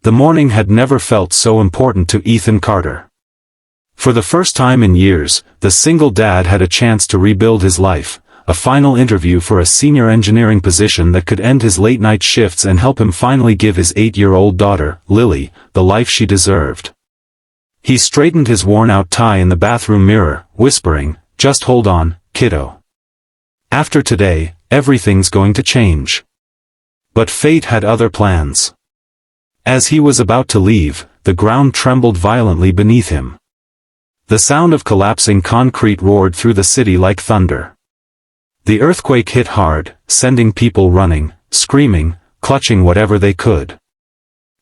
The morning had never felt so important to Ethan Carter. For the first time in years, the single dad had a chance to rebuild his life, a final interview for a senior engineering position that could end his late-night shifts and help him finally give his 8-year-old daughter, Lily, the life she deserved. He straightened his worn-out tie in the bathroom mirror, whispering, "Just hold on, kiddo. After today, everything's going to change." But fate had other plans. As he was about to leave, the ground trembled violently beneath him. The sound of collapsing concrete roared through the city like thunder. The earthquake hit hard, sending people running, screaming, clutching whatever they could.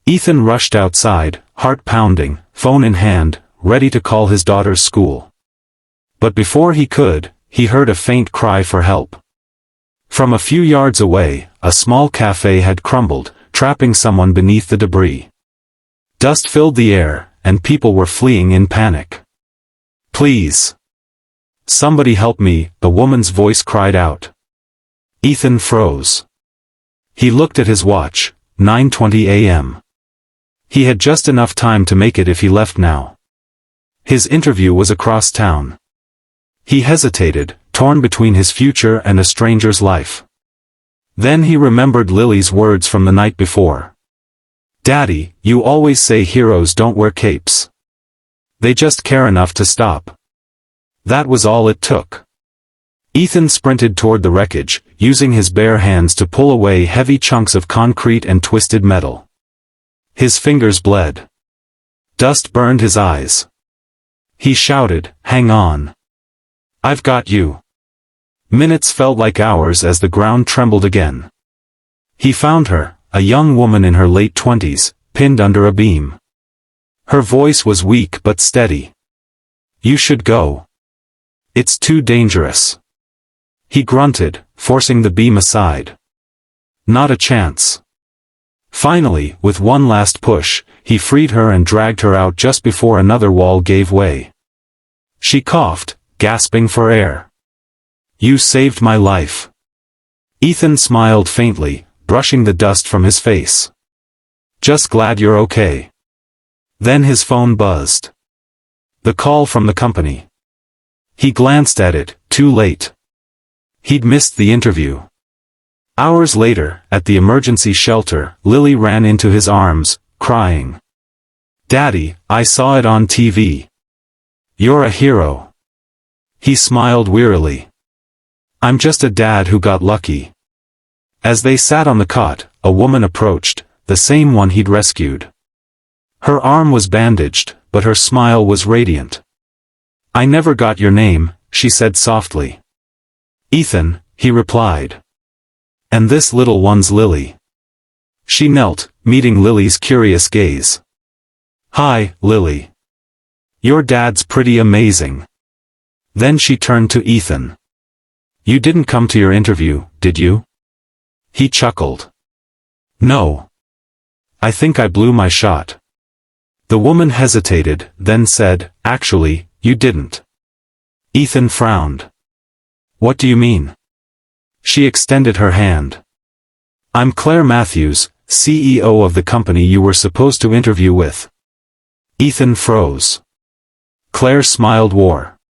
Ethan rushed outside, heart pounding, phone in hand, ready to call his daughter's school. But before he could, he heard a faint cry for help. From a few yards away, a small cafe had crumbled, trapping someone beneath the debris. Dust filled the air, and people were fleeing in panic. "Please. Somebody help me," a woman's voice cried out. Ethan froze. He looked at his watch, 9:20 a.m. He had just enough time to make it if he left now. His interview was across town. He hesitated, torn between his future and a stranger's life. Then he remembered Lily's words from the night before. "Daddy, you always say heroes don't wear capes. They just care enough to stop." That was all it took. Ethan sprinted toward the wreckage, using his bare hands to pull away heavy chunks of concrete and twisted metal. His fingers bled. Dust burned his eyes. He shouted, "Hang on. I've got you." Minutes felt like hours as the ground trembled again. He found her, a young woman in her late 20s, pinned under a beam. Her voice was weak but steady. "You should go. It's too dangerous." He grunted, forcing the beam aside. "Not a chance." Finally, with one last push, he freed her and dragged her out just before another wall gave way. She coughed, gasping for air. "You saved my life." Ethan smiled faintly, brushing the dust from his face. "Just glad you're okay." Then his phone buzzed. The call from the company. He glanced at it, too late. He'd missed the interview. Hours later, at the emergency shelter, Lily ran into his arms, crying. "Daddy, I saw it on TV. You're a hero." He smiled wearily. "I'm just a dad who got lucky." As they sat on the cot, a woman approached, the same one he'd rescued. Her arm was bandaged, but her smile was radiant. "I never got your name," she said softly. "Ethan," he replied. "And this little one's Lily." She knelt, meeting Lily's curious gaze. "Hi, Lily. Your dad's pretty amazing." Then she turned to Ethan. "You didn't come to your interview, did you?" He chuckled. "No. I think I blew my shot." The woman hesitated, then said, "Actually, you didn't." Ethan frowned. "What do you mean?" She extended her hand. "I'm Claire Matthews, CEO of the company you were supposed to interview with." Ethan froze. Claire smiled war.